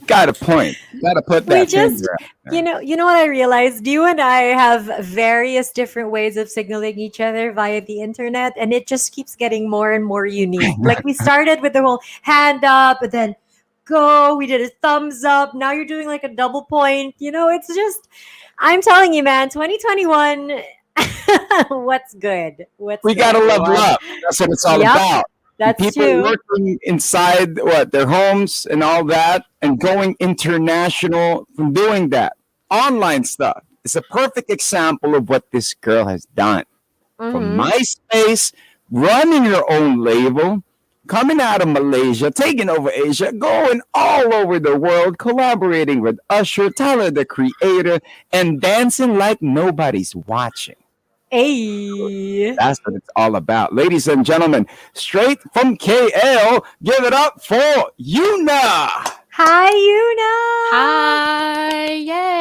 Got a point. Got to put We that just, finger out there. you know what I realized? You and I have various different ways of signaling each other via the internet, and it just keeps getting more and more unique. Like we started with the whole hand up, and then go. We did a thumbs up. Now you're doing like a double point. It's just, I'm telling you, man, 2021. What's good? What's We good, gotta level everyone? up. That's what it's all Yep, about. that's People true. working inside their homes and all that, and going international from doing that online stuff. It's a perfect example of what this girl has done. From Mm-hmm. MySpace, running your own label, coming out of Malaysia, taking over Asia, going all over the world, collaborating with Usher, Tyler the Creator, and dancing like nobody's watching. Hey. That's what it's all about. Ladies and gentlemen, straight from KL, give it up for Yuna. Hi, Yuna. Hi!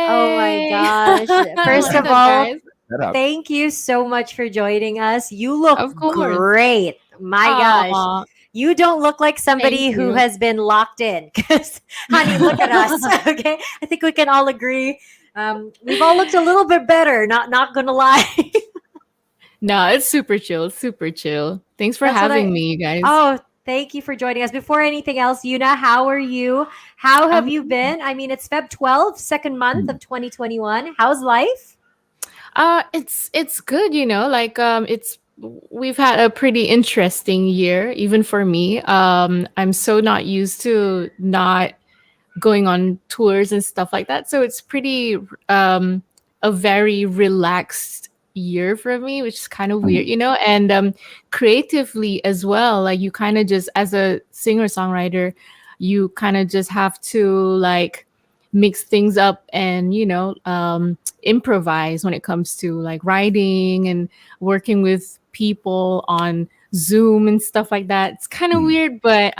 Oh my Yay! gosh. First What's of up, all, guys? Get up. thank you so much for joining us. You look Of course. great. My gosh. Aw, You don't look like thank somebody who you. has been locked in. Because, honey, look at us. Okay. I think we can all agree. We've all looked a little bit better. Not gonna lie. No, it's super chill. Super chill. Thanks for That's what having I. me, you guys. Oh, thank you for joining us. Before anything else, Yuna, how are you? How have Um, you been? I mean, it's Feb 12th, second month of 2021. How's life? it's good, like it's we've had a pretty interesting year, even for me. I'm so not used to not going on tours and stuff like that. So it's pretty a very relaxed year for me, which is kind of weird, and creatively as well. Like you kind of just as a singer-songwriter, you kind of just have to like mix things up and improvise when it comes to like writing and working with people on Zoom and stuff like that. It's kind of weird, but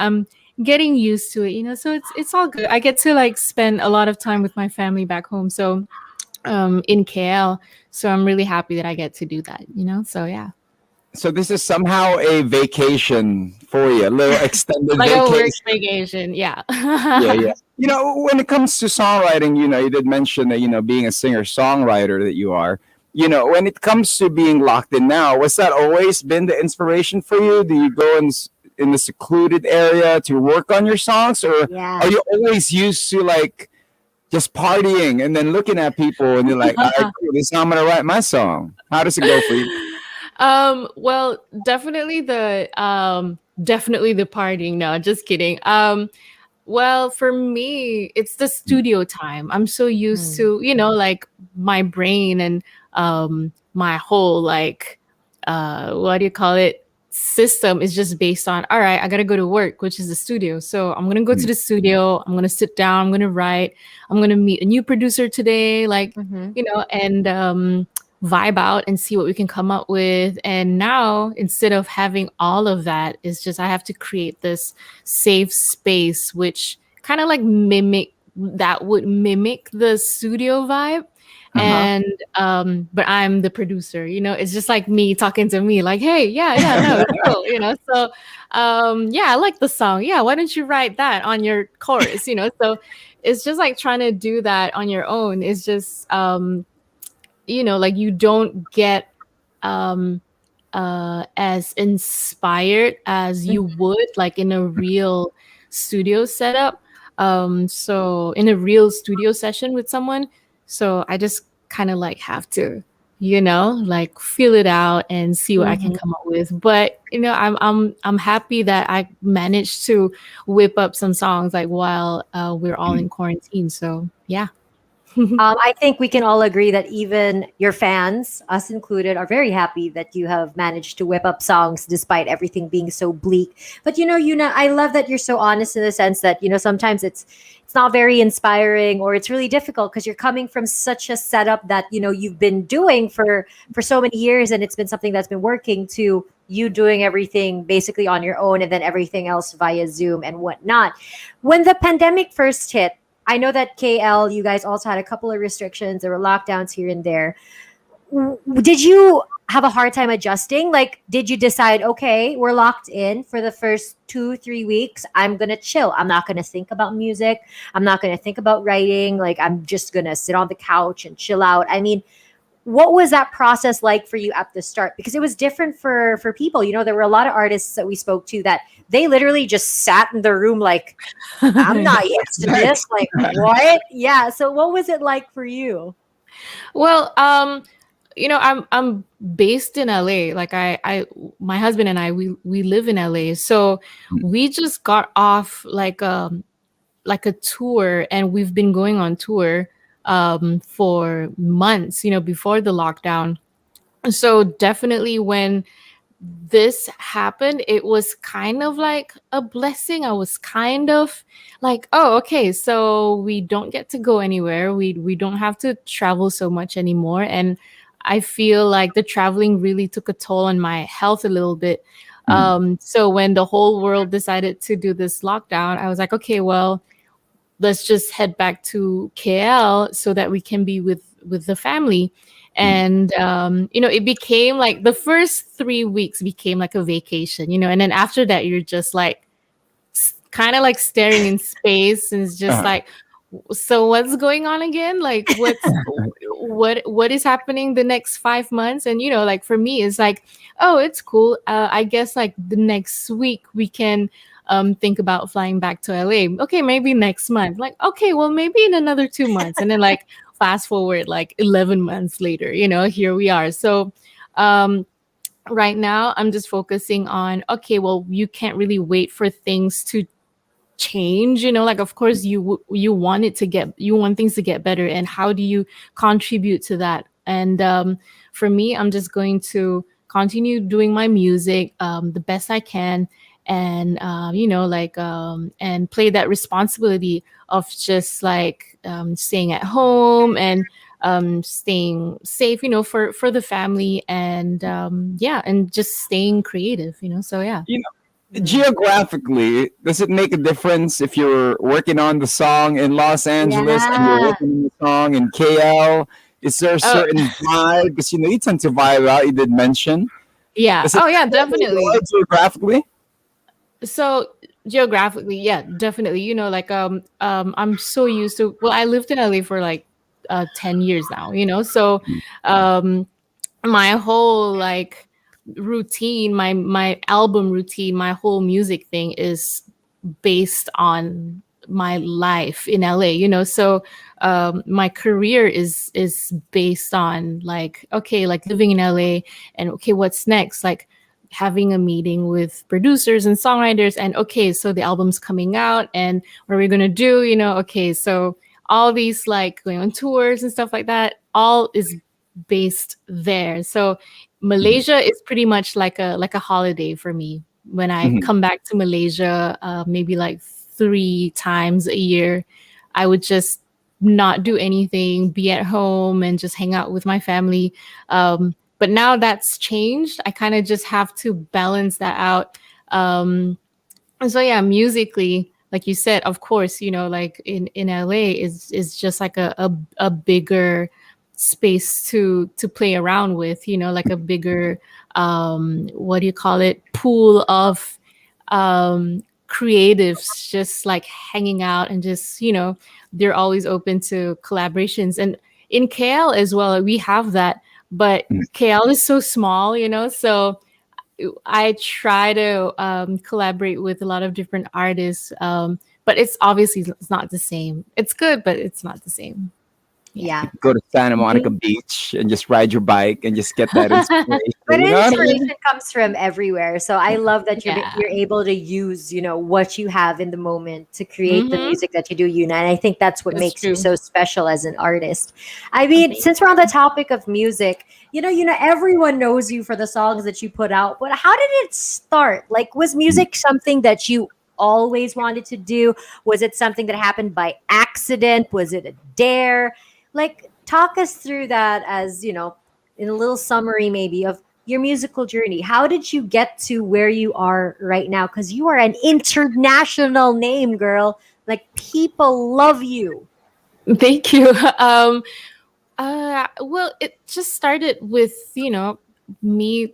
getting used to it. So it's all good. I get to like spend a lot of time with my family back home, so in KL. So I'm really happy that I get to do that. So yeah. So this is somehow a vacation for you, a little extended Like a work vacation. vacation, yeah. Yeah, yeah. When it comes to songwriting, you did mention that, being a singer-songwriter that you are, when it comes to being locked in now, was that always been the inspiration for you? Do you go in the secluded area to work on your songs, or are Yeah. you always used to like just partying and then looking at people and you're like, all right, cool, this is how I'm gonna write my song. How does it go for you? Well, definitely the partying. No, just kidding. Well, for me, it's the studio time. I'm so used Mm. to, like my brain and my whole like what do you call it? System is just based on, all right, I gotta go to work, which is the studio. So I'm gonna go to the studio, I'm gonna sit down, I'm gonna write, I'm gonna meet a new producer today, like, Mhm. and vibe out and see what we can come up with. And now instead of having all of that, it's just I have to create this safe space which kind of like would mimic the studio vibe. Uh-huh. And but I'm the producer, it's just like me talking to me like, hey, yeah, no, it's cool, so yeah, I like the song, yeah, why don't you write that on your chorus, so it's just like trying to do that on your own. It's just like you don't get um as inspired as you would like in a real studio setup, so in a real studio session with someone. So I just kind of like have to like feel it out and see what I can Mhm. come up with. But I'm happy that I managed to whip up some songs like while we're all in quarantine, so yeah. I think we can all agree that even your fans, us included, are very happy that you have managed to whip up songs despite everything being so bleak. But Yuna, I love that you're so honest in the sense that sometimes it's not very inspiring or it's really difficult because you're coming from such a setup that you've been doing for so many years, and it's been something that's been working, to you doing everything basically on your own and then everything else via Zoom and whatnot. When the pandemic first hit, I know that KL, you guys also had a couple of restrictions. There were lockdowns here and there. Did you have a hard time adjusting? Like, did you decide, okay, we're locked in for the first 2 3 weeks, I'm gonna chill, I'm not gonna think about music, I'm not gonna think about writing, like I'm just gonna sit on the couch and chill out? I mean, what was that process like for you at the start? Because it was different for people. There were a lot of artists that we spoke to that they literally just sat in the room like, I'm not used to this. Like, what? Yeah. So what was it like for you? Well, I'm based in LA. Like my husband and I, we live in LA. So we just got off like a tour, and we've been going on tour for months, before the lockdown. So definitely when this happened, it was kind of like a blessing. I was kind of like, oh, okay, so we don't get to go anywhere. We don't have to travel so much anymore. And I feel like the traveling really took a toll on my health a little bit. So when the whole world decided to do this lockdown, I was like, okay, well, let's just head back to KL so that we can be with the family. And it became like the first 3 weeks became like a vacation, and then after that you're just like kind of like staring in space, and it's just Uh-huh. like, so what's going on again? Like what is happening the next 5 months? And like for me, it's like, oh, it's cool. I guess like the next week we can think about flying back to LA. Okay, maybe next month. Like, okay, well, maybe in another 2 months. And then like fast forward like 11 months later, here we are. So um right now I'm just focusing on, okay, well, you can't really wait for things to change, like of course you want you want things to get better, and how do you contribute to that? And for me, I'm just going to continue doing my music the best I can, and and play that responsibility of just like staying at home, and staying safe, for the family, and yeah, and just staying creative, so yeah. You know, Mm. geographically, does it make a difference if you're working on the song in Los Angeles and you're Yeah. working on the song in KL? Is there a Oh, certain vibe? Because you tend to vibe out. You did mention. yeah. Does it Oh yeah, matter definitely. geographically? So geographically, yeah, definitely. Like I'm so used to, well, I lived in LA for like 10 years now, so um my whole like routine, my album routine, my whole music thing is based on my life in LA, so my career is based on like, okay, like living in LA, and okay, what's next? Like having a meeting with producers and songwriters, and okay, so the album's coming out, and what are we gonna do? Okay, so all these like going on tours and stuff like that, all is based there. So Mhm. Malaysia is pretty much like a holiday for me. When I Mhm. come back to Malaysia, maybe like 3 times a year, I would just not do anything, be at home, and just hang out with my family. But now that's changed. I kind of just have to balance that out. And so yeah, musically, like you said, of course, like in LA is just like a bigger space to play around with, like a bigger what do you call it, pool of creatives just like hanging out, and just, they're always open to collaborations. And in KL as well, we have that, but KL is so small, so I try to collaborate with a lot of different artists, but it's obviously it's not the same. It's good, but it's not the same. Yeah. Yeah. Go to Santa Monica Mhm. Beach and just ride your bike and just get that inspiration. But You know what I inspiration mean? comes from everywhere. So I love that you're Yeah. able to use, what you have in the moment to create the Mm-hmm. music that you do, Yuna. And I think that's what That's makes you true. so special as an artist. I mean, Thank since we're on the topic of music, everyone knows you for the songs that you put out. But how did it start? Like, was music something that you always wanted to do? Was it something that happened by accident? Was it a dare? Like, talk us through that, as in a little summary maybe of your musical journey. How did you get to where you are right now? Because you are an international name, girl. Like, people love you. Thank you. Well, it just started with, me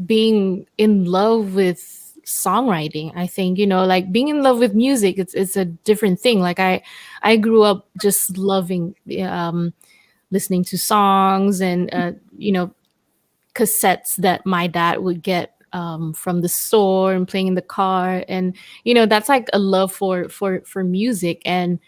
being in love with songwriting. I think, like being in love with music, it's a different thing. Like I grew up just loving listening to songs and cassettes that my dad would get from the store and playing in the car. And that's like a love for music. And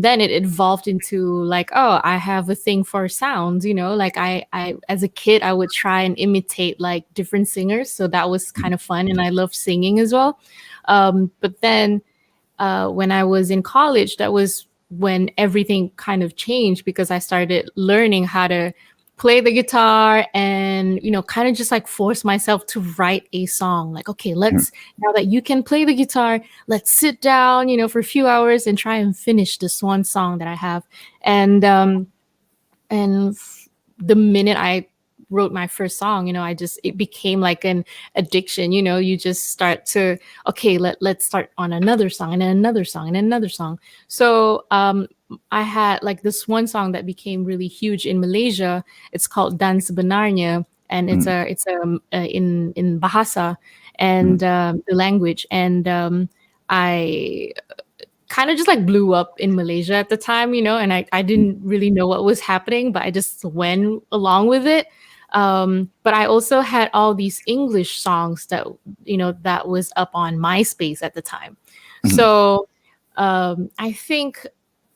then it evolved into like, oh, I have a thing for sounds. Like I as a kid I would try and imitate like different singers, so that was kind of fun, and I love singing as well. But then when I was in college, that was when everything kind of changed, because I started learning how to play the guitar and, kind of just like force myself to write a song. Like, okay, now that you can play the guitar, let's sit down, for a few hours and try and finish this one song that I have. And, the minute I wrote my first song, it became like an addiction. You just start to, okay, let's start on another song and then another song and another song. So I had like this one song that became really huge in Malaysia. It's called Dan Sebenarnya, and in Bahasa and the language. And I kind of just like blew up in Malaysia at the time, and I didn't really know what was happening, but I just went along with it. But I also had all these English songs that was up on MySpace at the time. So I think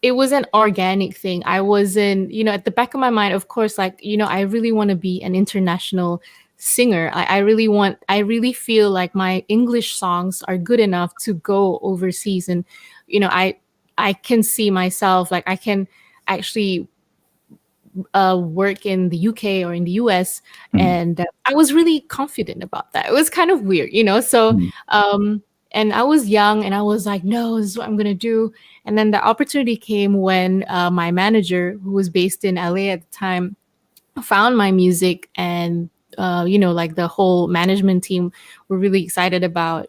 it was an organic thing. I wasn't, at the back of my mind, of course, like, I really want to be an international singer. I really feel like my English songs are good enough to go overseas. And, I can see myself, like I can actually work in the UK or in the US. And I was really confident about that. It was kind of weird, So, and I was young and I was like, no, this is what I'm going to do. And then the opportunity came when my manager, who was based in LA at the time, found my music. And like the whole management team were really excited about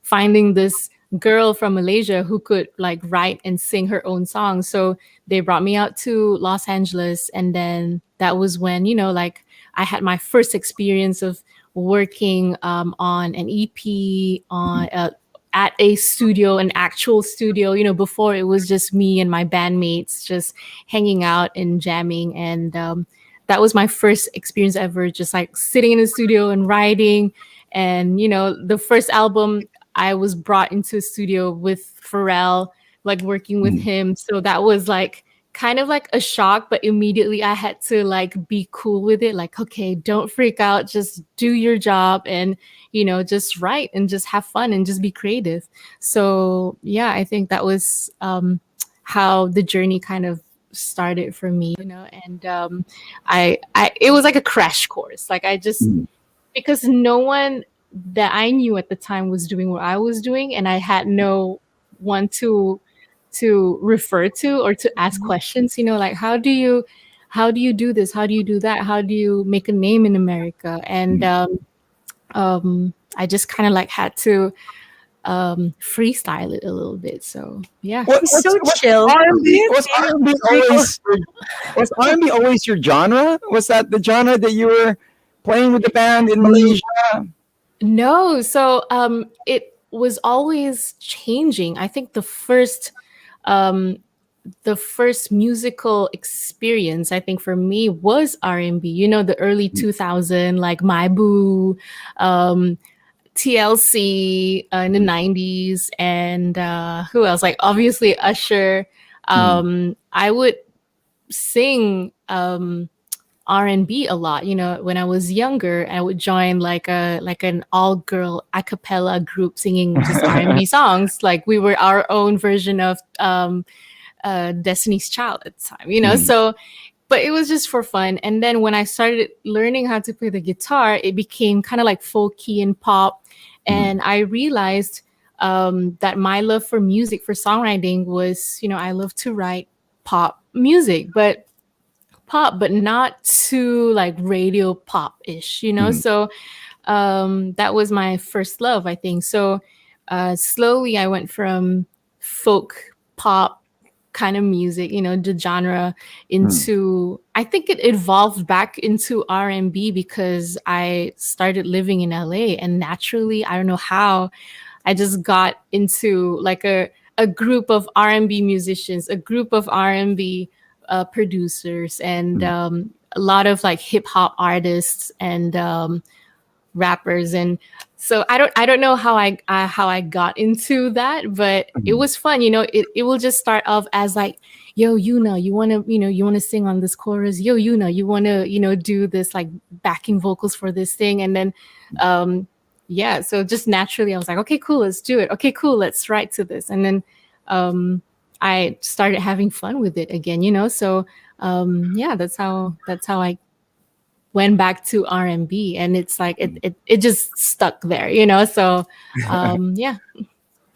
finding this girl from Malaysia who could like write and sing her own songs. So they brought me out to Los Angeles, and then that was when like I had my first experience of working on an EP on at a studio, an actual studio. Before it was just me and my bandmates just hanging out and jamming. And that was my first experience ever, just like sitting in the studio and writing. And the first album, I was brought into a studio with Pharrell, like working with him. So that was like kind of like a shock, but immediately I had to like be cool with it. Like, okay, don't freak out, just do your job and, just write and just have fun and just be creative. So yeah, I think that was how the journey kind of started for me, and it was like a crash course. Like I just, because no one that I knew at the time was doing what I was doing, and I had no one to refer to or to ask questions. Like how do you do this? How do you do that? How do you make a name in America? And I just kind of like had to freestyle it a little bit. So yeah. What, He's what's so what's chill. R&B? Was R&B Rico. always your genre? Was that the genre that you were playing with the band in Malaysia? No, so it was always changing. I think um the first musical experience, I think for me, was R&B. The early 2000, like My Boo, um TLC in the 90s, and who else? Like obviously Usher. I would sing R&B a lot. When I was younger, I would join like an all-girl a cappella group singing just R&B songs. Like we were our own version of Destiny's Child at the time, So, but it was just for fun. And then when I started learning how to play the guitar, it became kind of like folky and pop. And I realized that my love for music, for songwriting was, I love to write pop music, but not too like radio pop-ish, So that was my first love, I think. So slowly I went from folk pop kind of music, the genre Mm. into, I think it evolved back into R&B because I started living in LA, and naturally, I don't know how, I just got into like a group of R&B musicians, a group of R&B producers, and Mm. a lot of like hip hop artists and rappers. And so I don't know how I got into that, but it Mm. was fun. It will just start off as like, yo Yuna, you want to sing on this chorus. Yo Yuna, you want to do this like backing vocals for this thing. And then yeah, so just naturally I was like, okay, cool, let's do it. Okay, cool, let's write to this. And then I started having fun with it again. So yeah, that's how I went back to R&B, and it's like it just stuck there, so yeah.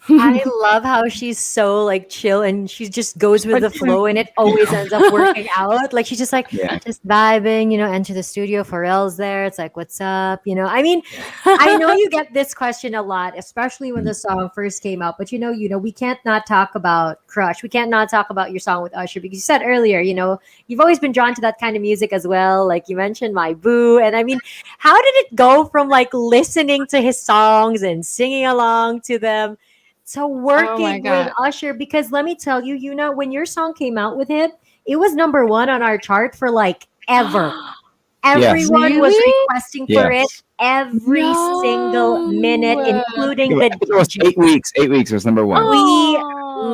I love how she's so like chill and she just goes with the flow and it always ends up working out. Like she's just like Yeah. just vibing, enter the studio. Pharrell's there. It's like, what's up? I mean, I know you get this question a lot, especially when the song first came out. But we can't not talk about Crush. We can't not talk about your song with Usher because you said earlier, you've always been drawn to that kind of music as well. Like you mentioned My Boo. And I mean, how did it go from like listening to his songs and singing along to them to Oh my working with god. Usher? Because let me tell you, when your song came out with him, it was number one on our chart for like ever. Yes. Everyone was Really? requesting for it Yes. every single minute, No. including I the think it was DJ. 8 weeks. 8 weeks was number one. We Oh.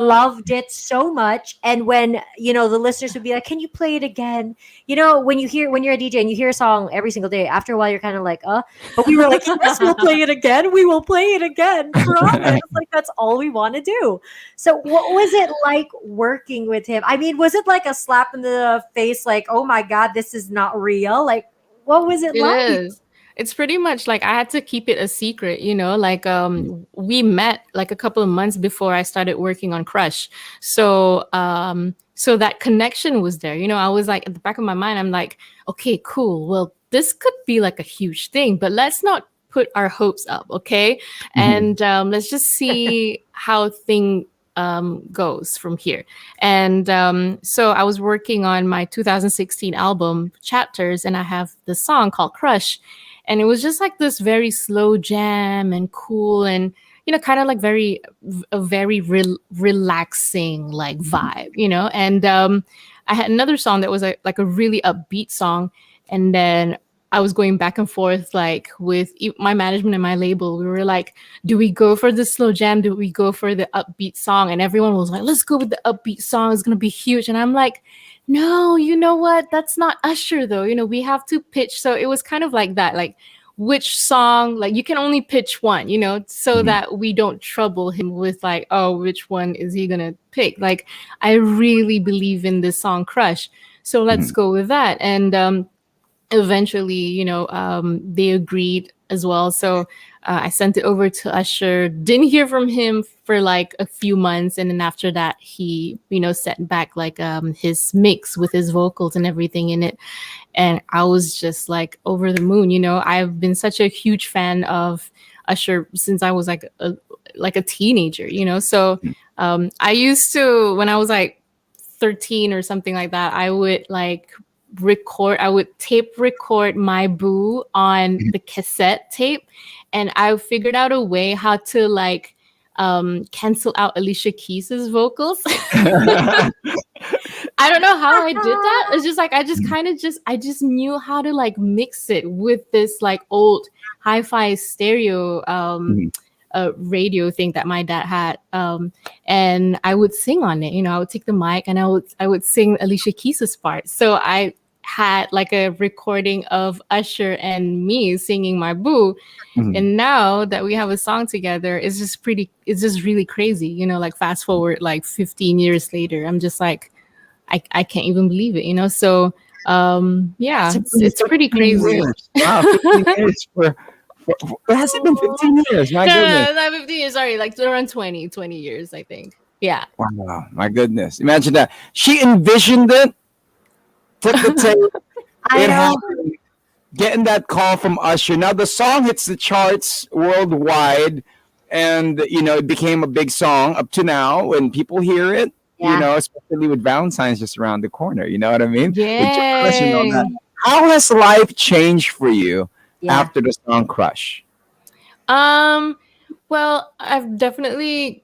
loved it so much. And when, the listeners would be like, can you play it again? When you're a DJ and you hear a song every single day, after a while, you're kind of like, but we were like, yes, we'll play it again. We will play it again. Promise. Like, that's all we want to do. So what was it like working with him? I mean, was it like a slap in the face? Like, oh my God, this is not real. Like, what was it It like? is. It's pretty much like I had to keep it a secret, like we met like a couple of months before I started working on Crush. So that connection was there. I was like at the back of my mind, I'm like, okay, cool. Well, this could be like a huge thing, but let's not put our hopes up, okay? Mhm. And let's just see how thing goes from here. And so I was working on my 2016 album Chapters, and I have this song called Crush, and it was just like this very slow jam and cool, and kind of like a very relaxing like vibe, and I had another song that was like a really upbeat song, and then I was going back and forth like with my management and my label. We were like, do we go for the slow jam? Do we go for the upbeat song? And everyone was like, let's go with the upbeat song. It's going to be huge. And I'm like, no, you know what? That's not Usher though. We have to pitch. So it was kind of like that, like which song, like you can only pitch one, so Mhm. that we don't trouble him with like, oh, which one is he going to pick? Like, I really believe in this song Crush. So let's Mhm. go with that. And eventually, they agreed as well. So I sent it over to Usher. Didn't hear from him for like a few months, and then after that, he sent back like his mix with his vocals and everything in it, and I was just like over the moon. I've been such a huge fan of Usher since I was like a teenager. So I used to, when I was like 13 or something like that, I would tape record My Boo on the cassette tape, and I figured out a way how to like cancel out Alicia Keys's vocals. I don't know how I did that. It's just like I just kind of I just knew how to like mix it with this like old hi-fi stereo Mhm. radio thing that my dad had, and I would sing on it. I would take the mic and I would sing Alicia Keys's part. So I had like a recording of Usher and me singing My Boo, Mhm. and now that we have a song together, it's just really crazy. Like fast forward like 15 years later, I'm just like, I can't even believe it. So Has yeah, it been it's pretty 15 crazy. years? Wow, 15 years has it been 15 years? My No, goodness. no, not 15 years. Sorry, like around 20 years, I think. Yeah. Wow, my goodness. Imagine that. She envisioned it, took the tape, I it know. happened, getting that call from Usher. Now the song hits the charts worldwide, and it became a big song up to now when people hear it. Yeah. especially with Valentine's just around the corner. You know what I mean? With chocolate and all that. Yay. How has life changed for you Yeah. after the song Crush? Um, well, I've definitely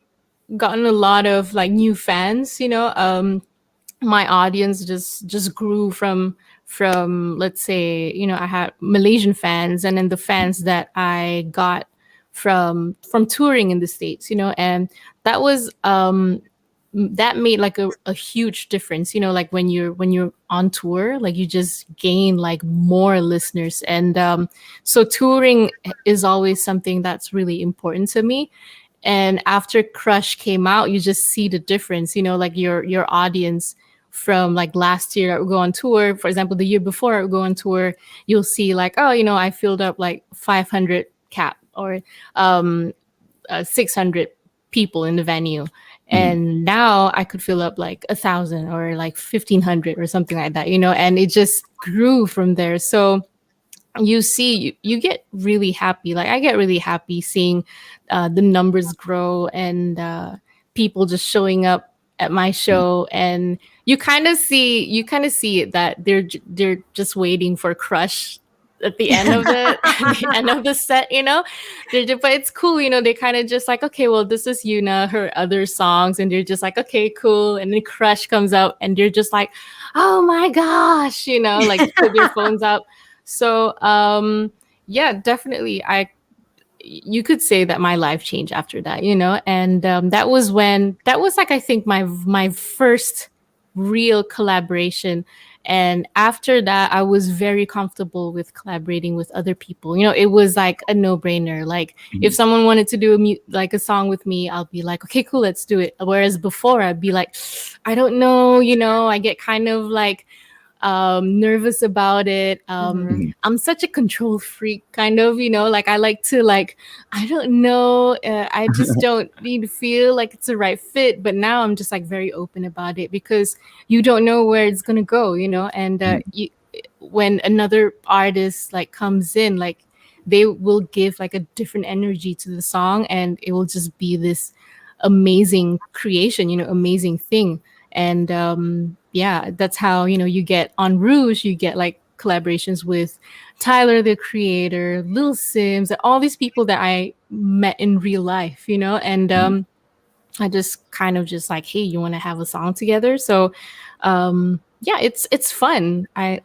gotten a lot of like new fans, my audience just grew from let's say, I had Malaysian fans, and then the fans that I got from touring in the States, and that was that made like a huge difference, like when you're on tour, like you just gain like more listeners. And so touring is always something that's really important to me. And after Crush came out, you just see the difference, like your audience from like last year I would go on tour, for example, the year before I would go on tour, you'll see like, oh, I filled up like 500 cap, or 600 people in the venue. Mhm. And now I could fill up like 1,000 or like 1,500 or something like that, and it just grew from there. So you see, you get really happy. Like I get really happy seeing the numbers grow, and people just showing up at my show. And you kind of see it, that they're just waiting for Crush at the end of the at the end of the set. But it's cool. They kind of just like, okay, well, this is Yuna, her other songs, and they're just like, okay, cool. And then Crush comes out, and they're just like, oh my gosh, like put their phones up. So yeah, definitely, I you could say that my life changed after that, and that was like, I think, my first real collaboration. And after that, I was very comfortable with collaborating with other people. It was like a no-brainer. Like if Mhm. someone wanted to do like a song with me, I'll be like, okay, cool, let's do it. Whereas before, I'd be like, I don't know, I get kind of like nervous about it. Mhm. Mhm. I'm such a control freak, kind of, like I like to, like, I don't know, I just don't need to feel like it's the right fit. But now I'm just like very open about it, because you don't know where it's gonna go, and when another artist like comes in, like they will give like a different energy to the song, and it will just be this amazing creation, amazing thing. And yeah, that's how, you get on Rouge, you get like collaborations with Tyler the Creator, Lil Sims, and all these people that I met in real life, and I just kind of just like, hey, you want to have a song together? So yeah, it's fun. I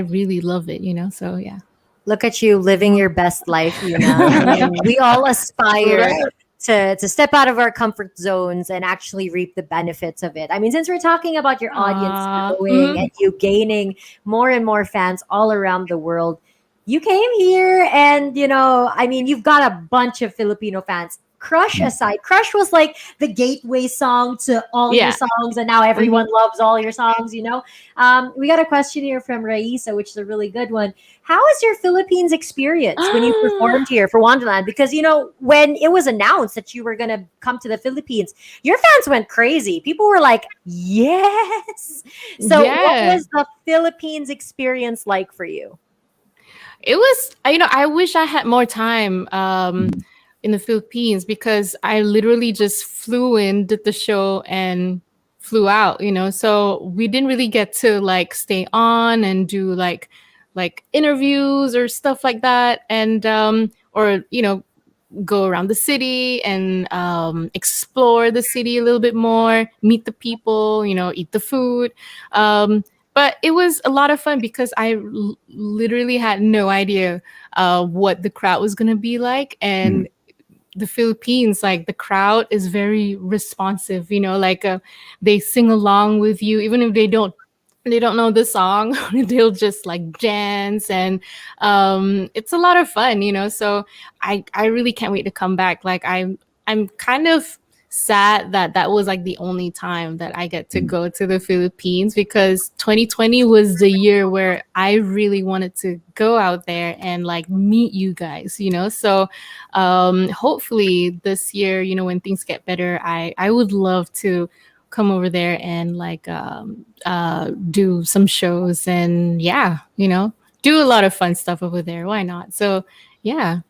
really love it, so yeah. Look at you living your best life, Yuna. I mean, we all aspire Correct. to step out of our comfort zones and actually reap the benefits of it. I mean, since we're talking about your audience growing Mhm. and you gaining more and more fans all around the world, you came here and, I mean, you've got a bunch of Filipino fans. Crush aside, Crush was like the gateway song to all your Yeah. songs, and now Mhm. everyone loves all your songs. We got a question here from Raisa, which is a really good one. How was your Philippines experience when you performed here for Wonderland? Because when it was announced that you were gonna come to the Philippines, your fans went crazy. People were like, "Yes!" So, what Yeah. was the Philippines experience like for you? It was, I wish I had more time in the Philippines, because I literally just flew in, did the show, and flew out, So we didn't really get to like stay on and do like interviews or stuff like that, and or go around the city and explore the city a little bit more, meet the people, eat the food. But it was a lot of fun, because I literally had no idea what the crowd was going to be like. And the Philippines, like the crowd is very responsive, like they sing along with you, even if they don't know the song. They'll just like dance, and it's a lot of fun, so I really can't wait to come back. Like I'm kind of sad that that was like the only time that I get to go to the Philippines, because 2020 was the year where I really wanted to go out there and like meet you guys, so hopefully this year, when things get better, I would love to come over there and like do some shows, and yeah, do a lot of fun stuff over there. Why not? So yeah.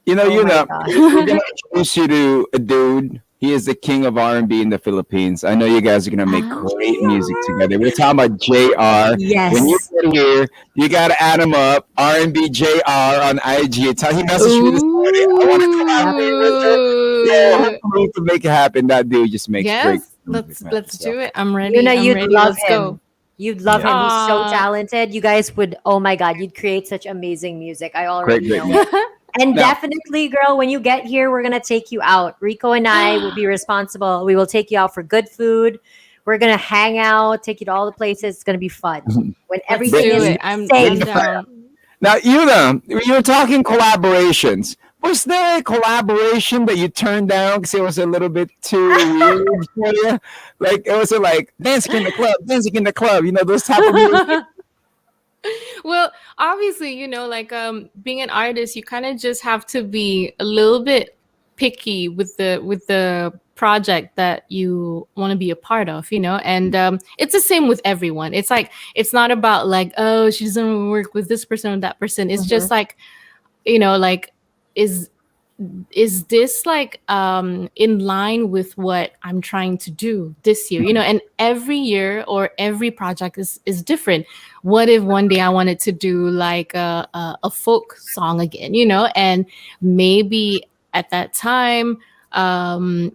Oh my If gosh. we're gonna introduce you to a dude He is the king of R&B in the Philippines. I know you guys are gonna make great music together. We're talking about JR. When you Yes. get here, you gotta add him up. R&B JR on IG. Tell he messaged me this morning. I want to Yep. collaborate with her. Yeah, Ooh. hopefully we can make it happen. That dude just makes great Yes, music, man. let's So do it. I'm ready. Yuna, I'm you'd ready. love Let's go. him. You'd love yeah, him. He's so Ah. talented. You guys would, oh my God, you'd create such amazing music. I great, already great know music. it. And Now, definitely, girl, when you get here, we're going to take you out. Rico and I will be responsible. We will take you out for good food. We're going to hang out, take you to all the places. It's going to be fun. When Let's everything do is it. I'm safe. down. now, Yuna, you were talking collaborations. Was there a collaboration that you turned down because it was a little bit too weird for you? Like it was like dancing in the club, dancing in the club. You know those type of music. Well, obviously, like being an artist, you kind of just have to be a little bit picky with the project that you want to be a part of, and it's the same with everyone. It's like it's not about like, oh, she doesn't work with this person or that person. It's Mhm. just like, like is is this like in line with what I'm trying to do this year, and every year or every project is different. What if one day I wanted to do like a folk song again, and maybe at that time,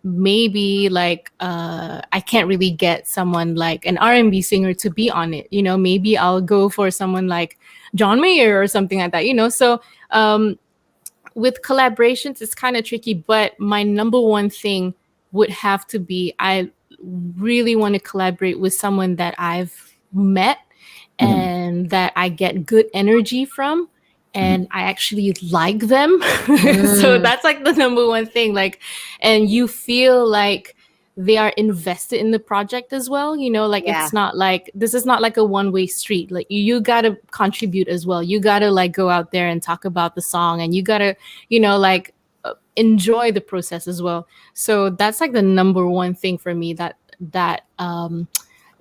maybe like I can't really get someone like an R&B singer to be on it, maybe I'll go for someone like John Mayer or something like that, so with collaborations, it's kind of tricky, but my number one thing would have to be I really want to collaborate with someone that I've met Mhm, and that I get good energy from mhm, and I actually like them. So Mm, that's like the number one thing. Like, and you feel like they are invested in the project as well, like yeah. it's not like this is not like a one-way street. Like you gotta contribute as well. You gotta like go out there and talk about the song and you gotta like enjoy the process as well. So that's like the number one thing for me that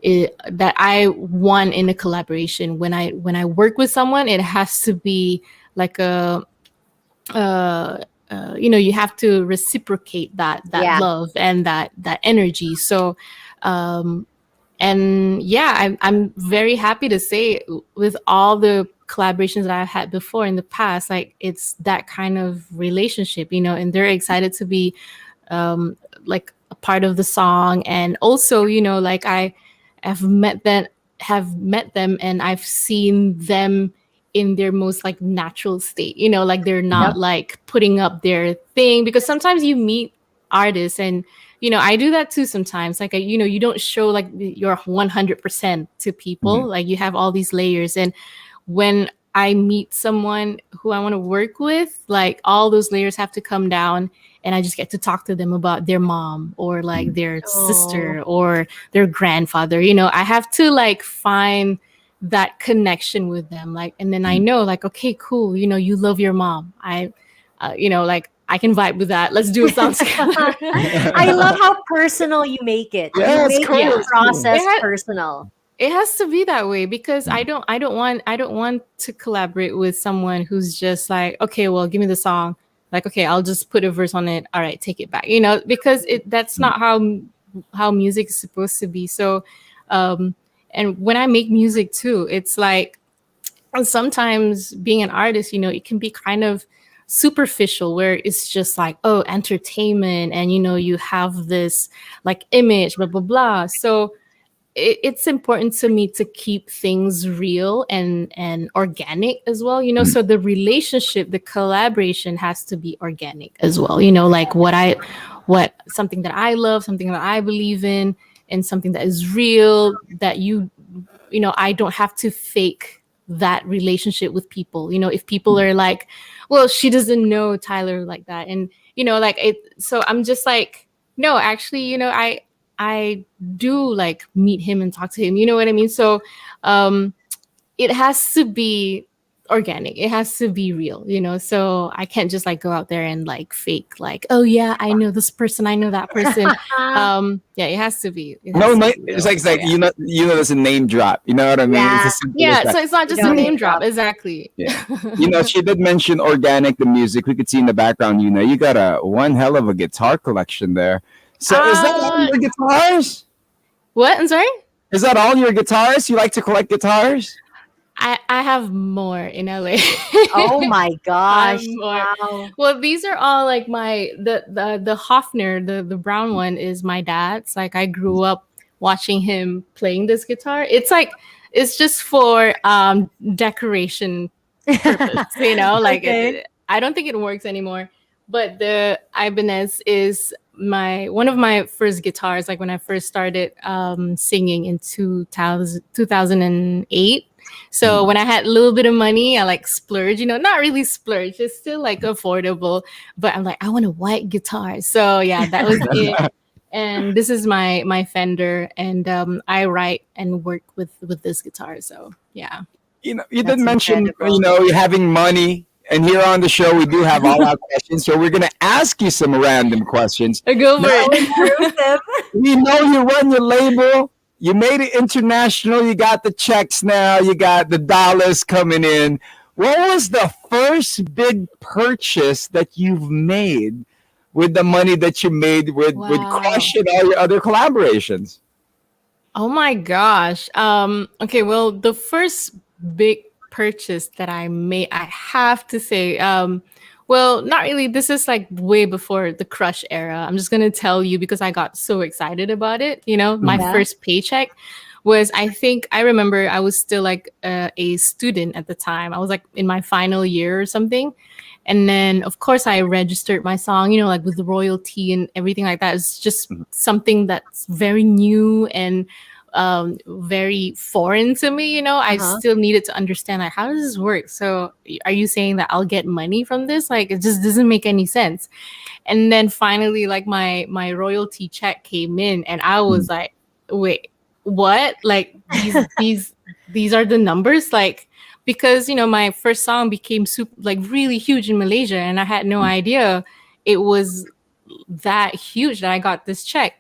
I want in a collaboration. When I work with someone, it has to be like a you have to reciprocate that Yeah. love and that energy. So um and yeah, I'm very happy to say with all the collaborations that I've had before in the past, like it's that kind of relationship, and they're excited to be um, like a part of the song, and also like I have met them and I've seen them in their most like natural state, like they're Yep. not like putting up their thing, because sometimes you meet artists and I do that too sometimes, like you don't show like your 100% to people, mhm, like you have all these layers, and when I meet someone who I want to work with, like all those layers have to come down and I just get to talk to them about their mom or like mhm, their Oh, sister or their grandfather. I have to like find that connection with them. Like, and then I mhm. know like, okay, cool. You love your mom. Like I can vibe with that. Let's do a song together. I love how personal you make it. You Yeah, it's make the cool. Yeah. It's cool. It process has, personal. it has to be that way because I Mhm, don't I don't want I don't want to collaborate with someone who's just like, okay, well, give me the song. Like, okay, I'll just put a verse on it. All right, take it back. Because that's mhm, not how music is supposed to be. So um and when I make music too, it's like sometimes being an artist, it can be kind of superficial where it's just like, oh, entertainment, and you have this like image, blah blah blah. So it's important to me to keep things real and organic as well, mhm, so the relationship, the collaboration has to be organic as well, like what something that I love, something that I believe in, and something that is real, that I don't have to fake that relationship with people. If people mhm, are like, well, she doesn't know Tyler like that, and like it, so I'm just like, no, actually, I do like meet him and talk to him, you know what I mean? So um it has to be organic, it has to be real, so I can't just like go out there and like fake like, oh yeah, I know this person, I know that person. Yeah, it No, has to no, be real. it's like there's a name drop. You know what I mean? It's Yeah, as simple as Yeah, that. so it's not you just a don't name name drop. drop, exactly. Yeah. She did mention organic, the music. We could see in the background, you got a one hell of a guitar collection there. So is that all Uh, your guitars? what? I'm sorry. Is that all your guitars? You like to collect guitars? I have more in LA. Oh my I have gosh. more. Wow. Well, these are all like my the Hofner, the brown one is my dad's. Like I grew up watching him playing this guitar. It's like it's just for decoration purpose, like Okay. I don't think it works anymore. But the Ibanez is my one of my first guitars, like when I first started singing in 2008. So Mm. when I had a little bit of money, I like splurge, not really splurge, it's still like affordable, but I'm like, I want a white guitar. So yeah, that was it. And this is my Fender, and I write and work with this guitar. So yeah. You did That's mention, incredible. you having money. And here on the show, we do have all our questions. So we're going to ask you some random questions. Go for Now, So it. intrusive. we know you run your label. You made it international. You got the checks now. You got the dollars coming in. What was the first big purchase that you've made with the money that you made with Wow. Crush and all your other collaborations? Oh my gosh. Okay, well, the first big purchase that I made, I have to say, well, not really. This is like way before the Crush era. I'm just gonna tell you because I got so excited about it. My Mhm. Yeah. first paycheck was, I think I remember I was still like a student at the time. I was like in my final year or something. And then, of course, I registered my song, like with the royalty and everything like that. It's just something that's very new and very foreign to me. I Uh-huh. still needed to understand, like, how does this work? So, are you saying that I'll get money from this? Like, it just doesn't make any sense. And then finally, like, my royalty check came in, and I was like, wait, what? Like, these are the numbers, like, because my first song became super, like, really huge in Malaysia, and I had no idea it was that huge that I got this check.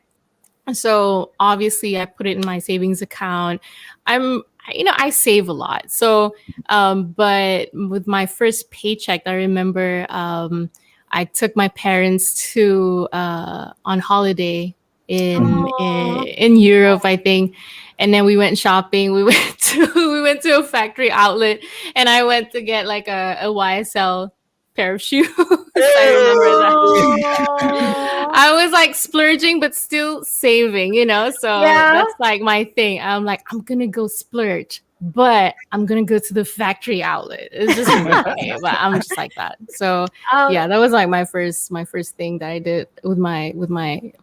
So obviously I put it in my savings account. I save a lot. So but with my first paycheck, I remember I took my parents to on holiday in Europe, I think. And then we went shopping. We went to we went to a factory outlet, and I went to get like a YSL pair of shoes. I remember that. Oh. I was like splurging, but still saving, So Yeah. that's like my thing. I'm like, I'm gonna go splurge, but I'm gonna go to the factory outlet. It's just gonna be funny, but I'm just like that. So Um, yeah, that was like my first thing that I did with my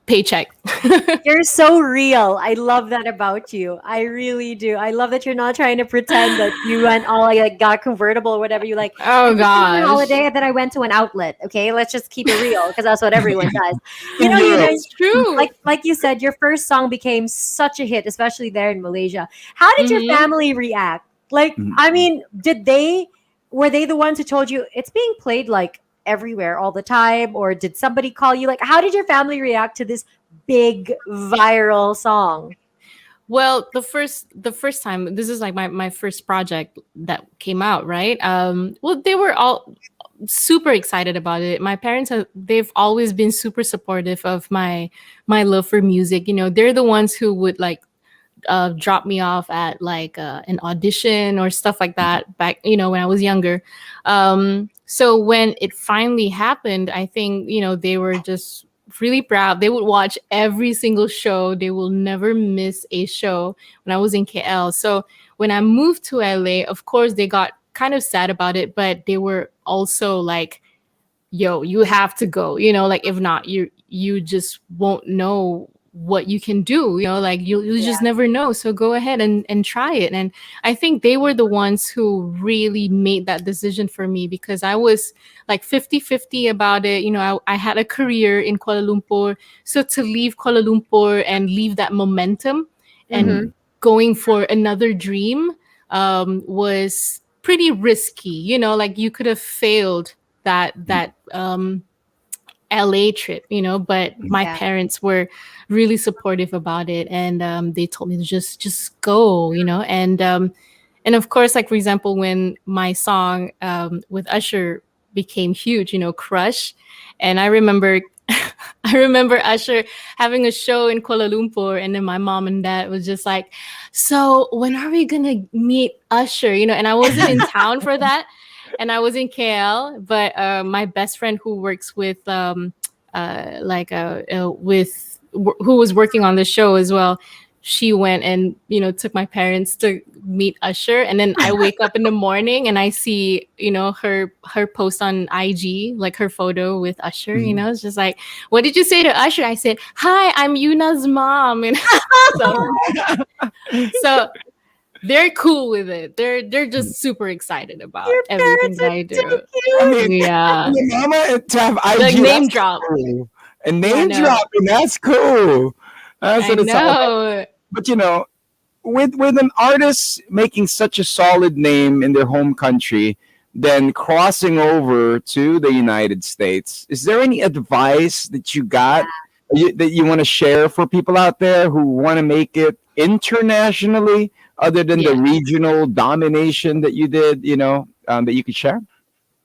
paycheck. you're so real. I love that about you. I really do. I love that you're not trying to pretend that you went all like got convertible or whatever. You like, Oh I'm just going on gosh, holiday and then I went to an outlet. Okay, let's just keep it real because that's what everyone does. In You know, Europe. it's true. like you said, your first song became such a hit, especially there in Malaysia. How did your Hmm. family react? Like, Mhm. I mean, were they the ones who told you it's being played like everywhere all the time, or did somebody call you? Like, how did your family react to this big viral song? Well, the first time, this is like my first project that came out, right? Well, they were all super excited about it. My parents they've always been super supportive of my love for music. They're the ones who would like drop me off at like an audition or stuff like that back, when I was younger. So when it finally happened, I think, they were just really proud. They would watch every single show. They will never miss a show when I was in KL. So when I moved to LA, of course, they got kind of sad about it, but they were also like, yo, you have to go, like if not, you just won't know what you can do, like you just never know, so go ahead and try it. And I think they were the ones who really made that decision for me, because I was like 50-50 about it. I had a career in Kuala Lumpur, so to leave Kuala Lumpur and leave that momentum and Mm-hmm. going for another dream was pretty risky. Like you could have failed that LA trip, but my Yeah. parents were really supportive about it, and they told me to just go, and of course, like for example, when my song with Usher became huge, Crush, and I remember I remember Usher having a show in Kuala Lumpur, and then my mom and dad was just like, "So when are we gonna meet Usher?" And I wasn't in town for that, and I was in KL. But my best friend who works with who was working on the show as well, she went and took my parents to meet Usher, and then I wake up in the morning and I see her post on IG, like her photo with Usher. It's just like, what did you say to Usher? I said, "Hi, I'm Yuna's mom." So so they're cool with it. They're just super excited about Your everything parents that are I too do. I cute. mean, Yeah, your mama to have like IG, name that's drop. cool. And I name know, dropping, that's cool. That's I what it sounds like. know. But with an artist making such a solid name in their home country, then crossing over to the United States, is there any advice that you got that you want to share for people out there who want to make it internationally, other than the Yeah. regional domination that you did? That you could share.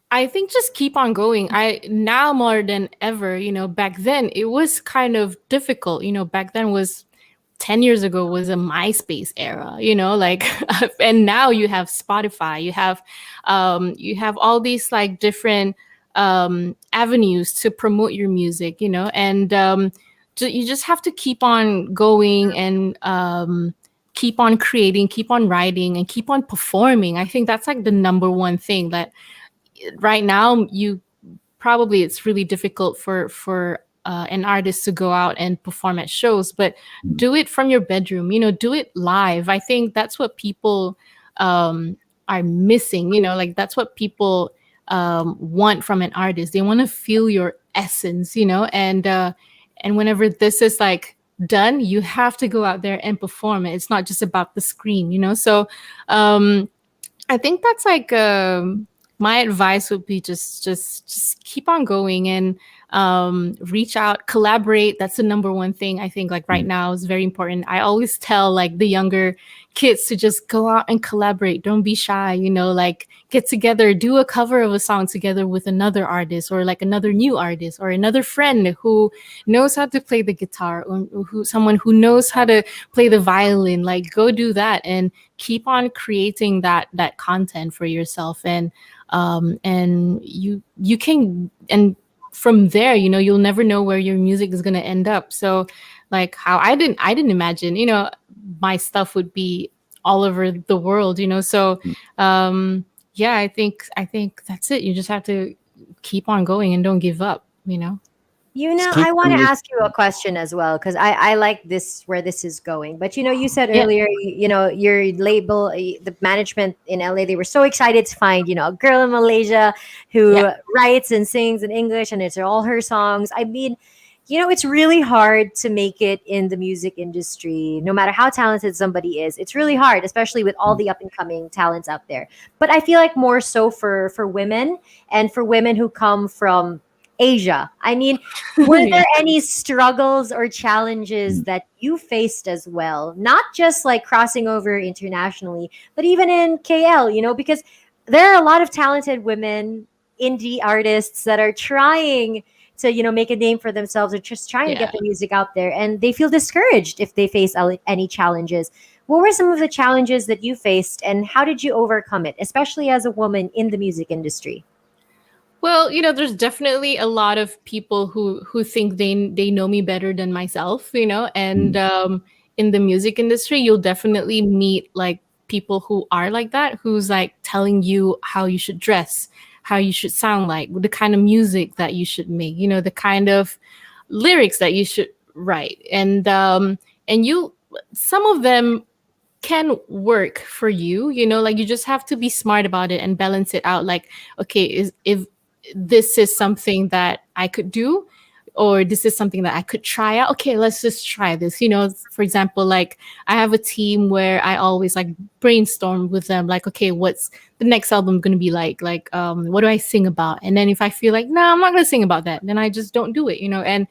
I think just keep on going. I now more than ever, back then it was kind of difficult. Back then was 10 years ago was a MySpace era, like and now you have Spotify, you have all these like different avenues to promote your music, and you just have to keep on going and keep on creating, keep on writing, and keep on performing. I think that's like the number one thing that right now you probably it's really difficult for an artist to go out and perform at shows, but do it from your bedroom, do it live. I think that's what people um are missing, like that's what people want from an artist. They want to feel your essence, and whenever this is like done, you have to go out there and perform it. It's not just about the screen, so um I think that's like my advice would be just keep on going and reach out, collaborate. That's the number one thing I think like right now is very important. I always tell like the younger kids to just go out and collaborate. Don't be shy, like get together, do a cover of a song together with another artist or like another new artist or another friend who knows how to play the guitar or someone who knows how to play the violin. Like go do that and keep on creating that content for yourself, and you can, and from there, you'll never know where your music is going to end up. So like how I didn't imagine, my stuff would be all over the world, so yeah, I think that's it. You just have to keep on going and don't give up, Just Yuna, keep I want doing to your ask you a question as well because I like this where this is going. But you said Yeah, earlier, your label, the management in LA, they were so excited to find a girl in Malaysia yeah, who writes and sings in English, and it's all her songs. I mean, it's really hard to make it in the music industry, no matter how talented somebody is. It's really hard, especially with all the up and coming talents out there. But I feel like more so for women and for women who come from Asia. I mean, were yeah, there any struggles or challenges that you faced as well? Not just like crossing over internationally, but even in KL, because there are a lot of talented women, indie artists that are trying to, make a name for themselves or just trying to get yeah. their music out there, and they feel discouraged if they face any challenges. What were some of the challenges that you faced, and how did you overcome it, especially as a woman in the music industry? Well, there's definitely a lot of people who think they know me better than myself, and in the music industry, you'll definitely meet like people who are like that, who's like telling you how you should dress, how you should sound like, the kind of music that you should make, the kind of lyrics that you should write, and you some of them can work for you, like you just have to be smart about it and balance it out. Like, okay, is if this is something that I could do, or this is something that I could try out. Okay, let's just try this. For example, like I have a team where I always like brainstorm with them, like, okay, what's the next album going to be like? Like, what do I sing about? And then if I feel like, no, I'm not going to sing about that, then I just don't do it, and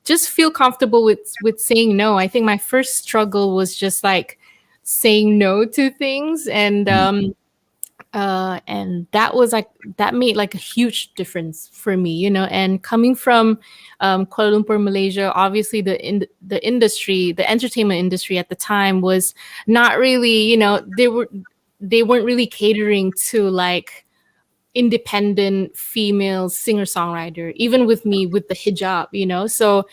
just feel comfortable with saying no. I think my first struggle was just like saying no to things, and And that was like that made like a huge difference for me, and coming from Kuala Lumpur, Malaysia, obviously the industry, the entertainment industry at the time was not really, they weren't really catering to like independent female singer songwriter, even with me with the hijab, so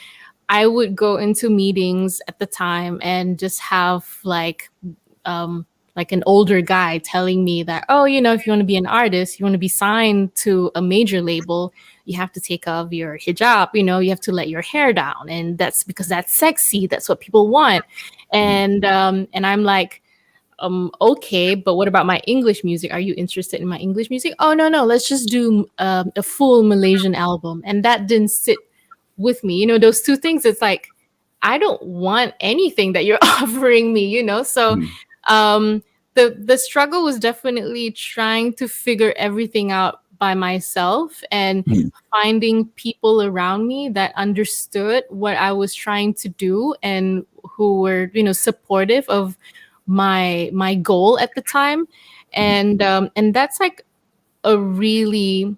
I would go into meetings at the time and just have um like an older guy telling me that, oh, if you want to be an artist, you want to be signed to a major label, you have to take off your hijab, you have to let your hair down, and that's because that's sexy, that's what people want. And I'm like, okay, but what about my English music? Are you interested in my English music? Oh, no, no, let's just do a full Malaysian album. And that didn't sit with me. Those two things, it's like, I don't want anything that you're offering me, So Mm, the struggle was definitely trying to figure everything out by myself and mm, finding people around me that understood what I was trying to do and who were, supportive of my goal at the time. And that's like a really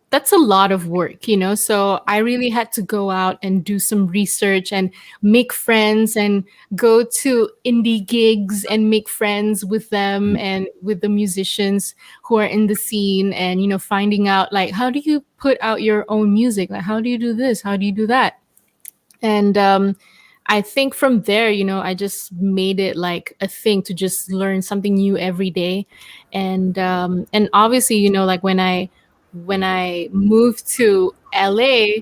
that's a lot of work, so I really had to go out and do some research and make friends and go to indie gigs and make friends with them mm, and with the musicians who are in the scene, and finding out like, how do you put out your own music, like how do you do this, how do you do that. And I think from there, I just made it like a thing to just learn something new every day. And obviously, like when I moved to LA,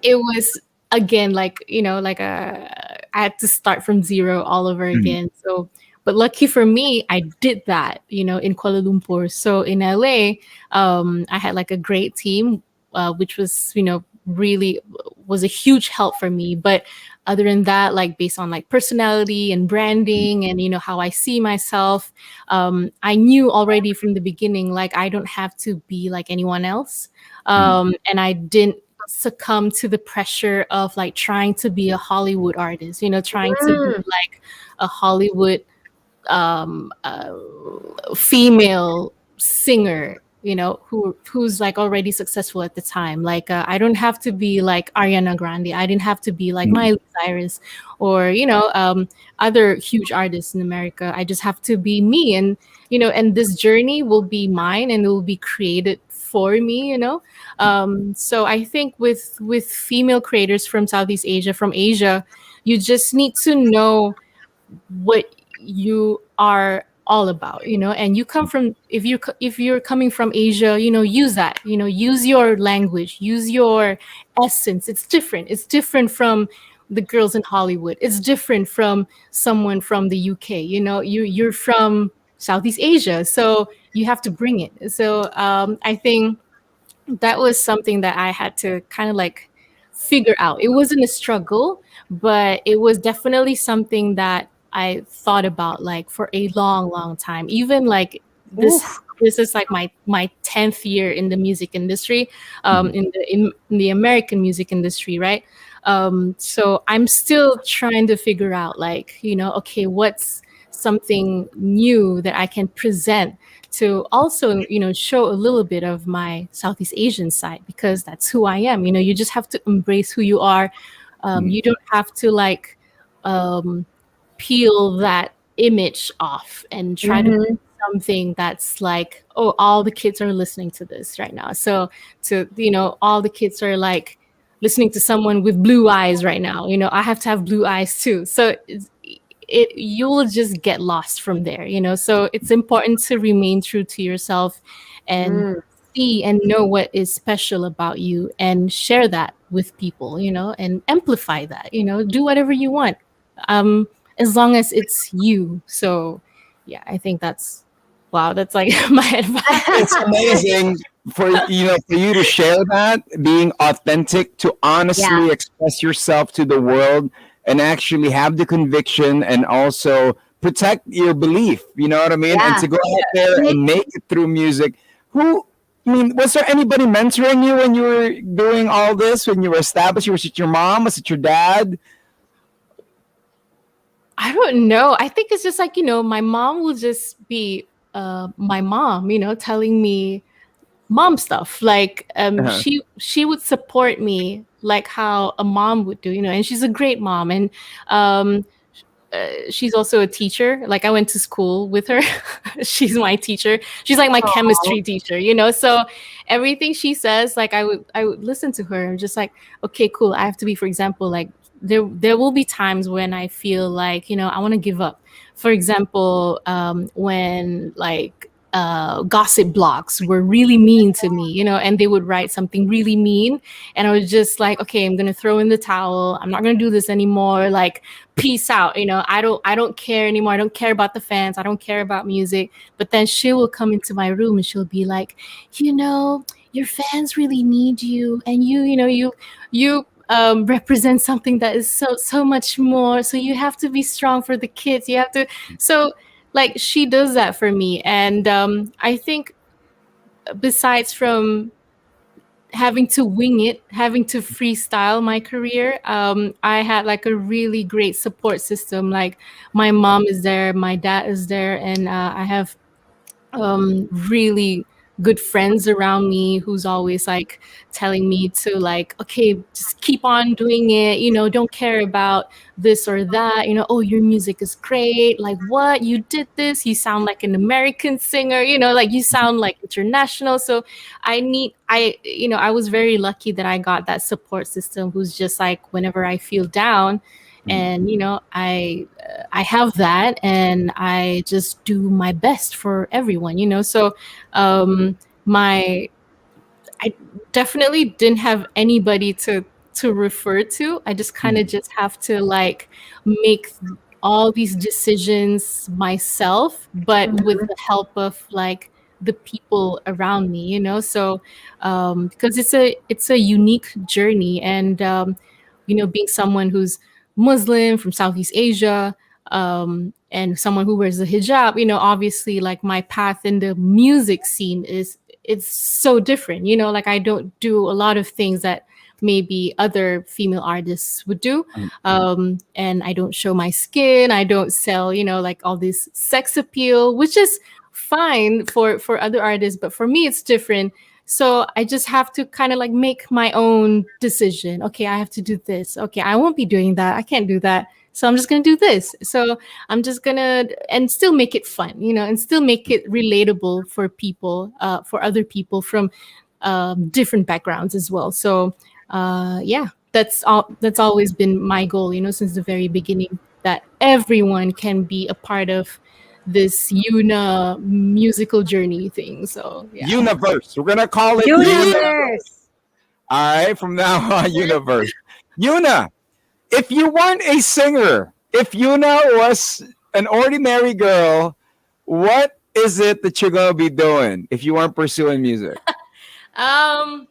it was again like, like I had to start from zero all over mm, again. So but lucky for me, I did that, in Kuala Lumpur. So in LA, I had like a great team, which was, really was a huge help for me. But other than that, like based on like personality and branding and how I see myself, I knew already from the beginning, like I don't have to be like anyone else. mm, And I didn't succumb to the pressure of like trying to be a Hollywood artist, trying to be Mm. like a Hollywood um, uh, female singer, who's like already successful at the time. Like I don't have to be like Ariana Grande. I didn't have to be like mm, Miley Cyrus or other huge artists in America. I just have to be me, and this journey will be mine and it will be created for me. So I think with female creators from Southeast Asia, from Asia, you just need to know what you are all about, and you come from, if you're coming from Asia, use that, use your language, use your essence. It's different from the girls in Hollywood. It's different from someone from the UK. You're from Southeast Asia, so you have to bring it. So I think that was something that I had to kind of like figure out. It wasn't a struggle, but it was definitely something that I thought about like for a long, long time. Even like Oof. this is like my 10th year in the music industry, mm, in the American music industry, right? So I'm still trying to figure out like, okay, what's something new that I can present to also, show a little bit of my Southeast Asian side, because that's who I am. You just have to embrace who you are. mm, You don't have to like um, peel that image off and try to be Mhm. something that's like, oh, all the kids are listening to this right now. So all the kids are like listening to someone with blue eyes right now. I have to have blue eyes too. So you'll just get lost from there. So it's important to remain true to yourself and Mm. see and know what is special about you and share that with people, and amplify that. Do whatever you want, um as long as it's you. So yeah, I think that's, wow, that's like my it's advice. amazing for you to share that, being authentic, to Yeah. honestly express yourself to the world, and actually have the conviction and also protect your belief, you know what I mean, and Yeah. to go out there Mhm. and make it through music. Who I mean, was there anybody mentoring you when you were doing all this, when you were established? Was it your mom, was it your dad? I don't know. I think it's just like, my mom will just be. my mom, telling me mom stuff. Like Uh-huh. she would support me like how a mom would do, and she's a great mom. And um, she's also a teacher. Like I went to school with her. She's my teacher. She's like my Oh, chemistry teacher. So everything she says, like I would listen to her and just like, okay, cool. I have to be, for example, like there will be times when I feel like, I want to give up. For example, when like gossip blogs were really mean to me, and they would write something really mean, and I was just like, okay, I'm gonna throw in the towel. I'm not gonna do this anymore. Like, peace out. I don't care anymore. I don't care about the fans. I don't care about music. But then she will come into my room and she'll be like, your fans really need you, and you represent something that is so much more. So you have to be strong for the kids. You have to. So like she does that for me, and I think besides from having to wing it, having to freestyle my career, I had like a really great support system. Like my mom is there, my dad is there, and I have really good friends around me who's always like telling me to like, okay, just keep on doing it, don't care about this or that, oh, your music is great, like what, you did this, you sound like an American singer, like you sound like international. So I was very lucky that I got that support system who's just like, whenever I feel down, and I have that, and I just do my best for everyone. So my I definitely didn't have anybody to refer to. I just kind of just have to like make all these decisions myself, but with the help of like the people around me, so because it's a unique journey. And being someone who's Muslim from Southeast Asia, and someone who wears a hijab, obviously like my path in the music scene is it's so different. Like I don't do a lot of things that maybe other female artists would do. And I don't show my skin. I don't sell, like all this sex appeal, which is fine for other artists, but for me it's different. So I just have to kind of like make my own decision. Okay, I have to do this. Okay, I won't be doing that. I can't do that. So I'm just going to do this. So I'm just going to, and still make it fun, and still make it relatable for people, for other people from different backgrounds as well. So yeah, that's always been my goal, since the very beginning, that everyone can be a part of this Yuna musical journey thing. So yeah. Universe. We're gonna call it Universe. universe. All right, from now on, Universe. Yuna, if you weren't a singer, if Yuna was an ordinary girl, what is it that you're gonna be doing if you weren't pursuing music? Um,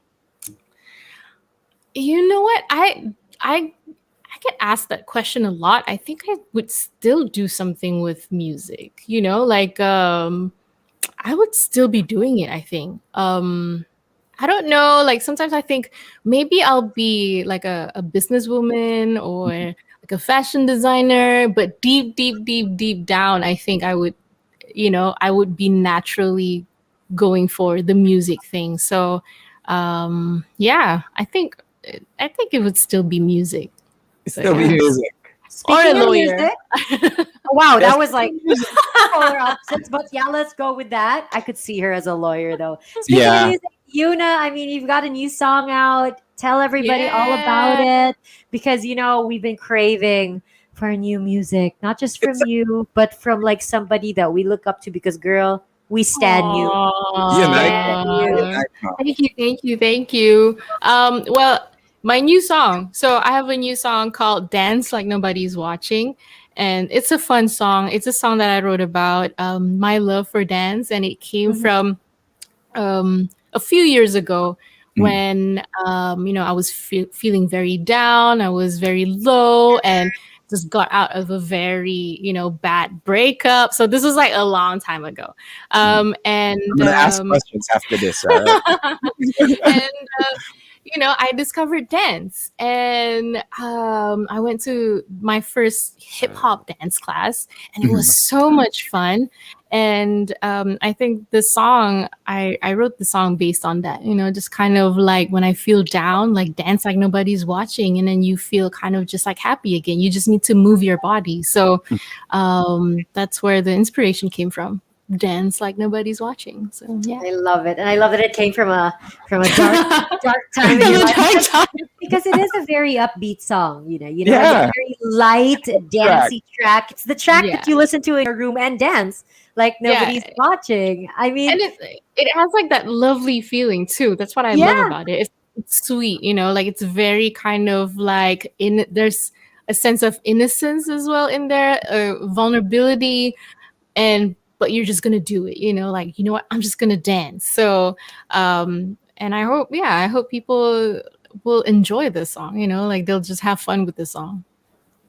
you know what? I get asked that question a lot. I think I would still do something with music. Like I would still be doing it, I think. I don't know. Like sometimes I think maybe I'll be like a businesswoman or like a fashion designer, but deep, deep, deep, deep down, I think I would be naturally going for the music thing. So yeah, I think it would still be music. So Still be yeah. music. Or a Speaking of lawyer. music, wow, Yes. that was like polar opposites. But yeah, let's go with that. I could see her as a lawyer, though. Speaking of Yeah. music, Yuna, I mean, you've got a new song out. Tell everybody all about Yeah. it, because we've been craving for new music, not just It's from you, but from like somebody that we look up to. Because girl, we stand you. We you like stand you you. Aw. like Thank you, thank you, thank you. Well, my new song. So I have a new song called Dance Like Nobody's Watching. And it's a fun song. It's a song that I wrote about my love for dance. And it came Mhm. from a few years ago Mm. when I was feeling very down. I was very low and just got out of a very bad breakup. So this was like a long time ago, I'm and gonna ask questions after this. All right. and I discovered dance, and I went to my first hip hop dance class, and it was Mhm. so much fun. And I think the song I wrote the song based on that. Just kind of like when I feel down, like dance like nobody's watching, and then you feel kind of just like happy again. You just need to move your body. So that's where the inspiration came from. Dance like nobody's watching. So yeah. I love it, and I love that it came from a dark time in From your a life dark time. because it is a very upbeat song. It's a Yeah, very light, track. dancey track. It's the track Yeah. that you listen to in your room and dance like Yeah. nobody's watching. I mean, And it has like that lovely feeling too. That's what I love yeah. about it. It's sweet, like it's very kind of like there's a sense of innocence as well in there, vulnerability, and but you're just gonna do it, like what, I'm just gonna dance. So and I hope people will enjoy this song, like they'll just have fun with this song.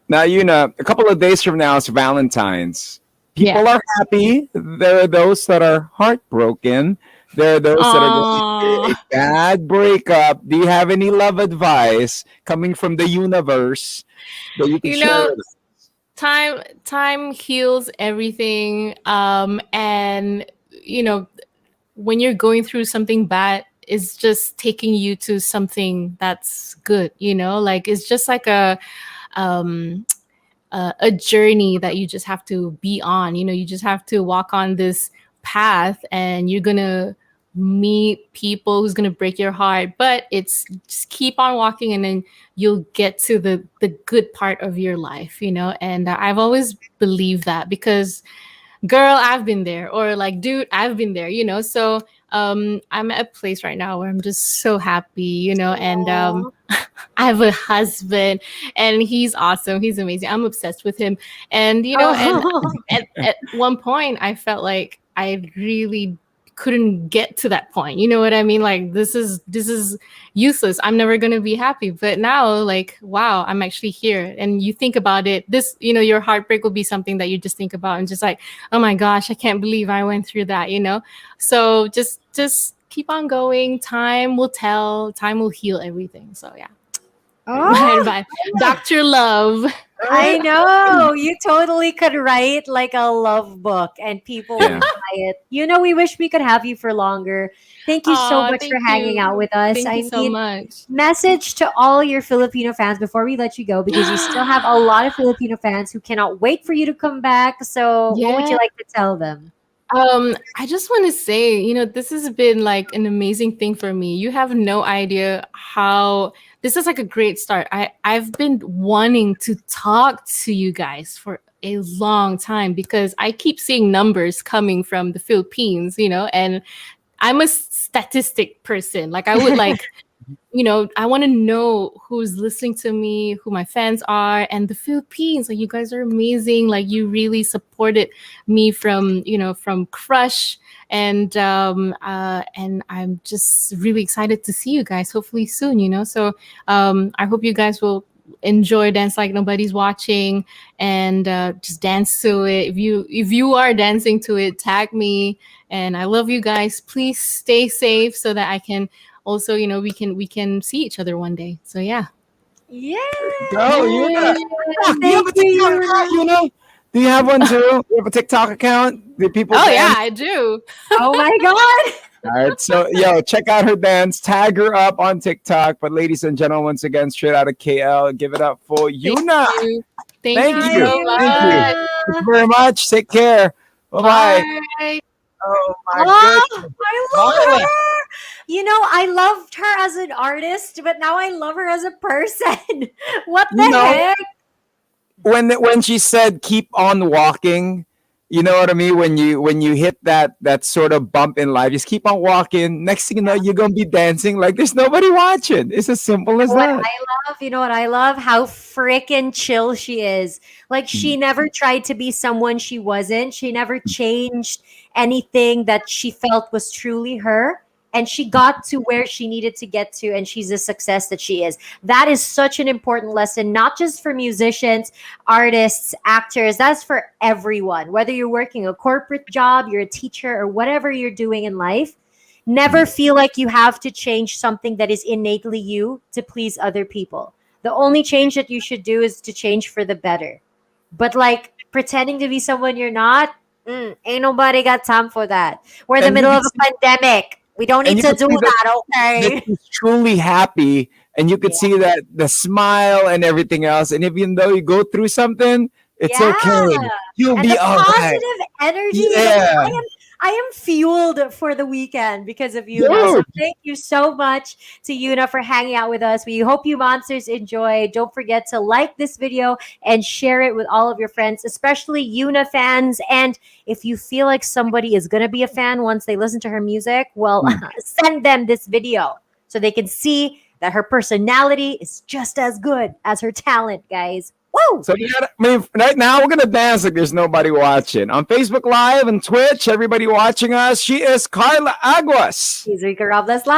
Now, a couple of days from now is Valentine's. Yeah. People are happy. There are those that are heartbroken. There are those that are going through a Aww. bad breakup. Do you have any love advice coming from the universe that you can You share know, with us? time heals everything. And you know when you're going through something bad, it's just taking you to something that's good, like it's just like um a journey that you just have to be on. You just have to walk on this path, and you're gonna meet people who's gonna break your heart, but it's just keep on walking, and then you'll get to the good part of your life. And I've always believed that, because girl, I've been there, or like dude, I've been there. So I'm at a place right now where I'm just so happy, and Aw. I have a husband, and he's awesome. He's amazing. I'm obsessed with him. And Oh. at one point I felt like I really couldn't get to that point. You know what I mean? Like this is useless. I'm never going to be happy. But now, like, wow, I'm actually here. And you think about it, your heartbreak will be something that you just think about, and just like, oh my gosh, I can't believe I went through that. So just keep on going. Time will tell. Time will heal everything. So yeah. My Oh, advice. Dr. Love. I know. You totally could write like a love book and people would Yeah. buy it. We wish we could have you for longer. Thank you so Oh, much for thank hanging out you. with us. Thank you I so mean, much. message to all your Filipino fans before we let you go, because you still have a lot of Filipino fans who cannot wait for you to come back. So, what would you Yeah. like to tell them? I just want to say, this has been like an amazing thing for me. You have no idea how this is like a great start. I've been wanting to talk to you guys for a long time, because I keep seeing numbers coming from the Philippines, and I'm a statistic person. Like I would like I want to know who's listening to me, who my fans are, and the Philippines. Like, you guys are amazing. Like, you really supported me from Crush, and I'm just really excited to see you guys. Hopefully soon. So I hope you guys will enjoy Dance Like Nobody's Watching, and just dance to it. If you are dancing to it, tag me. And I love you guys. Please stay safe, so that I can also, we can see each other one day. So yeah. Yeah. Go, Yuna. Yay. TikTok. Do you have Thank a you, TikTok account, Yuna. Yuna? Do you have one too? You have a TikTok account? Do people Oh yeah, dance? I do. Oh my God. All right, so check out her dance, tag her up on TikTok. But ladies and gentlemen, once again, straight out of KL, give it up for Thank Yuna. you. Thank Thank you Hi, you, so thank you, much. thank you Yuna. very much. Take care. Bye bye. Bye. Oh my Oh, goodness, I love Karla. her. I loved her as an artist, but now I love her as a person. What You the know, heck? when she said keep on walking, you know what I mean? When you hit that sort of bump in life, just keep on walking. Next thing you know, you're gonna be dancing like there's nobody watching. It's as simple as What that. I love, you know what I love? How freaking chill she is. Like, she never tried to be someone she wasn't. She never changed anything that she felt was truly her. And she got to where she needed to get to, and she's the success that she is. That is such an important lesson, not just for musicians, artists, actors. That's for everyone. Whether you're working a corporate job, you're a teacher, or whatever you're doing in life, Never feel like you have to change something that is innately you to please other people. The only change that you should do is to change for the better. But like pretending to be someone you're not, ain't nobody got time for that. We're in the And you middle can of a see, pandemic. We don't and need you to can do see that, that okay? he's truly happy, and you could Yeah. see that the smile and everything else. And even though you go through something, it's Yeah. okay. You'll And be the all right. positive energy, like Yeah, I am fueled for the weekend because of Yuna. So dude. thank you so much to Yuna for hanging out with us. We hope you monsters enjoy. Don't forget to like this video and share it with all of your friends, especially Yuna fans. And if you feel like somebody is going to be a fan once they listen to her music, well, Mm. send them this video so they can see that her personality is just as good as her talent, guys. Woo! So you gotta, I mean, right now we're gonna dance like there's nobody watching on Facebook Live and Twitch. Everybody watching us. She is Carla Aguas. He's Rico Robles